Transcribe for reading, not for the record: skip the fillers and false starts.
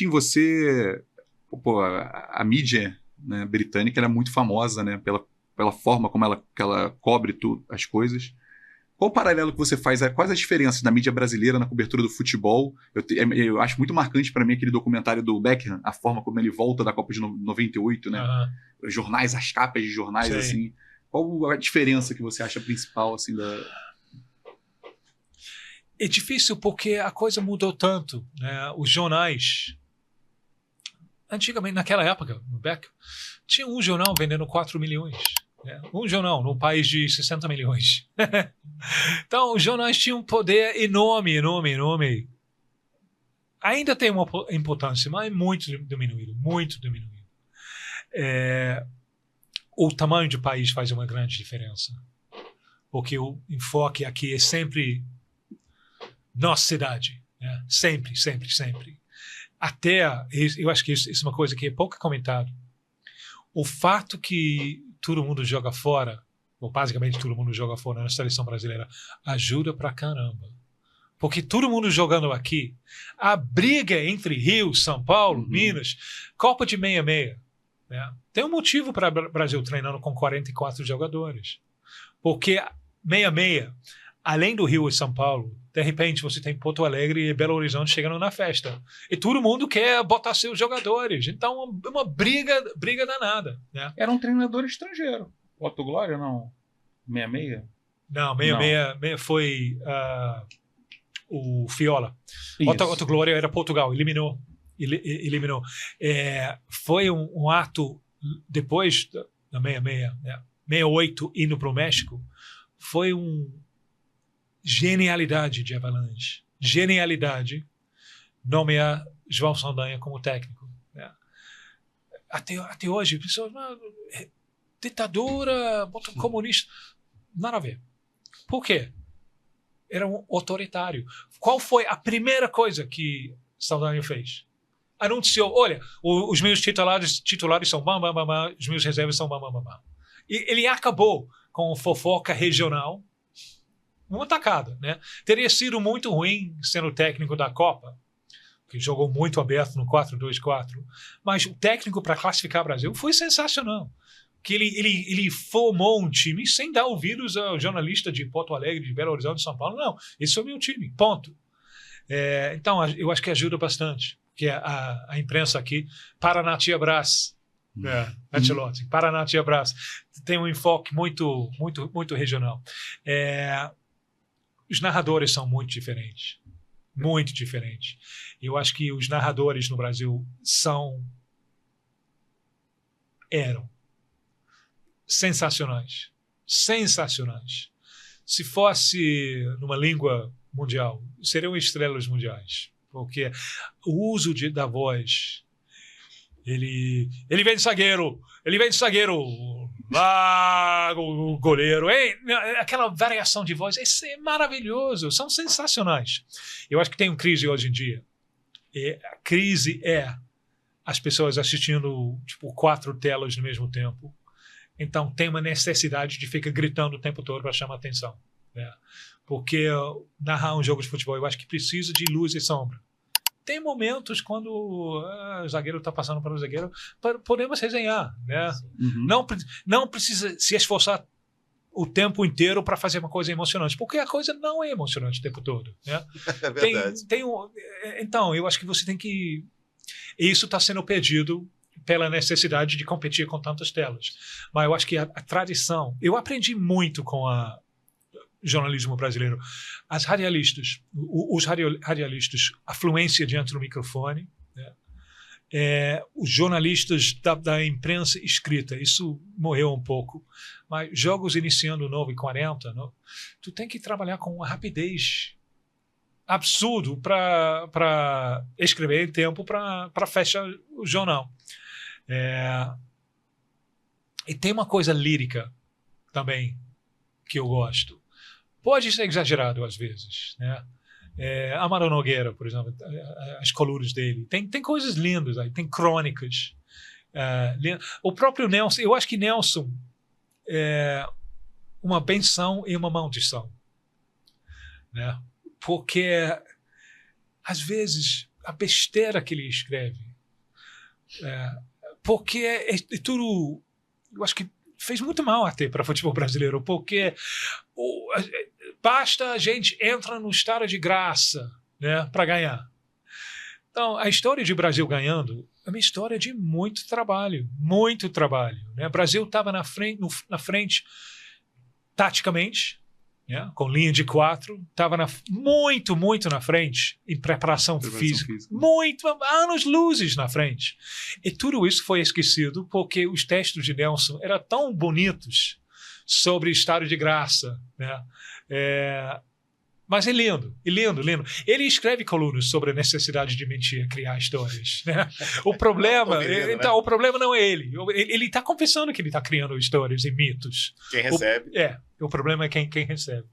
Em você, pô, a mídia, né, britânica, ela é muito famosa, né, pela forma como ela cobre as coisas. Qual o paralelo que você faz? Quais as diferenças da mídia brasileira na cobertura do futebol? Eu acho muito marcante para mim aquele documentário do Beckham, a forma como ele volta da Copa de 98, né? Aham. Jornais, as capas de jornais, Sei. assim. Qual a diferença que você acha principal, assim, É difícil porque a coisa mudou tanto, né? Os jornais, antigamente, naquela época, no Beck, tinha um jornal vendendo 4 milhões. Né? Um jornal num país de 60 milhões. Então, os jornais tinham um poder enorme, enorme, enorme. Ainda tem uma importância, mas muito diminuído, muito diminuído. O tamanho do país faz uma grande diferença. Porque o enfoque aqui é sempre nossa cidade. Né? Sempre, sempre, sempre. Até, eu acho que isso é uma coisa que é pouco comentado. O fato que todo mundo joga fora, ou basicamente todo mundo joga fora na seleção brasileira, ajuda pra caramba. Porque todo mundo jogando aqui, a briga entre Rio, São Paulo, Minas, Copa de 66, né? Tem um motivo para o Brasil treinando com 44 jogadores. Porque 66, além do Rio e São Paulo, de repente você tem Porto Alegre e Belo Horizonte chegando na festa. E todo mundo quer botar seus jogadores. Então, é uma briga danada. Né? Era um treinador estrangeiro. Otto Glória, não? 66? Não, Não. 66 foi o Fiola. Isso. Otto Glória era Portugal, eliminou. Foi um ato, depois da 66, né? 68, indo para o México, foi uma genialidade de Avalanche. Genialidade nomear João Saldanha como técnico. Né? Até hoje, pessoas, ditadura, comunista, nada a ver. Por quê? Era um autoritário. Qual foi a primeira coisa que Saldanha fez? Anunciou, olha, os meus titulares são bam, bam, bam, bam, os meus reservas são bam, bam, bam, bam. E ele acabou com fofoca regional, uma tacada, né? Teria sido muito ruim sendo técnico da Copa, que jogou muito aberto no 4-2-4, mas o técnico para classificar o Brasil foi sensacional. Que ele formou um time sem dar ouvidos ao jornalista de Porto Alegre, de Belo Horizonte, de São Paulo. Não, esse é o meu time, ponto. Então, eu acho que ajuda bastante, que a imprensa aqui, Paraná Tia Brás, Ancelotti, Paraná Tia Brás, tem um enfoque muito, muito, muito regional. Os narradores são muito diferentes. Muito diferentes. Eu acho que os narradores no Brasil eram sensacionais. Sensacionais. Se fosse numa língua mundial, seriam estrelas mundiais. Porque o uso da voz, ele vem de zagueiro, lá o goleiro, aquela variação de voz, isso é maravilhoso, são sensacionais. Eu acho que tem uma crise hoje em dia. A crise é as pessoas assistindo 4 telas no mesmo tempo. Então, tem uma necessidade de ficar gritando o tempo todo para chamar atenção. Né? Porque narrar um jogo de futebol, eu acho que precisa de luz e sombra. Tem momentos quando o zagueiro está passando para o zagueiro, podemos resenhar. Né? Não precisa se esforçar o tempo inteiro para fazer uma coisa emocionante, porque a coisa não é emocionante o tempo todo. Né? É verdade. Então, eu acho que você tem que... Isso está sendo pedido pela necessidade de competir com tantas telas. Mas eu acho que a tradição... Eu aprendi muito com o jornalismo brasileiro. Os radialistas, a fluência diante do microfone, né? Os jornalistas da imprensa escrita, isso morreu um pouco. Mas jogos iniciando 9h40, tu tem que trabalhar com uma rapidez absurdo para escrever em tempo para fechar o jornal. E tem uma coisa lírica também que eu gosto. Pode ser exagerado às vezes, né? Amaro Nogueira, por exemplo, as colunas dele. Tem coisas lindas aí, tem crônicas. O próprio Nelson, eu acho que Nelson é uma benção e uma maldição. Né? Porque, às vezes, a besteira que ele escreve. Porque é tudo... Eu acho que fez muito mal até para o futebol brasileiro, porque basta a gente entrar no estado de graça, né, para ganhar. Então, a história de Brasil ganhando é uma história de muito trabalho, né? O Brasil estava na frente taticamente, né, com linha de 4, estava muito na frente em preparação física. Anos-luzes na frente. E tudo isso foi esquecido porque os textos de Nelson eram tão bonitos sobre estado de graça, né? Mas é lindo. Ele escreve colunas sobre a necessidade de mentir, criar histórias, né? O problema, o problema não é ele. Ele está confessando que ele está criando histórias e mitos. Quem recebe. O problema é quem recebe.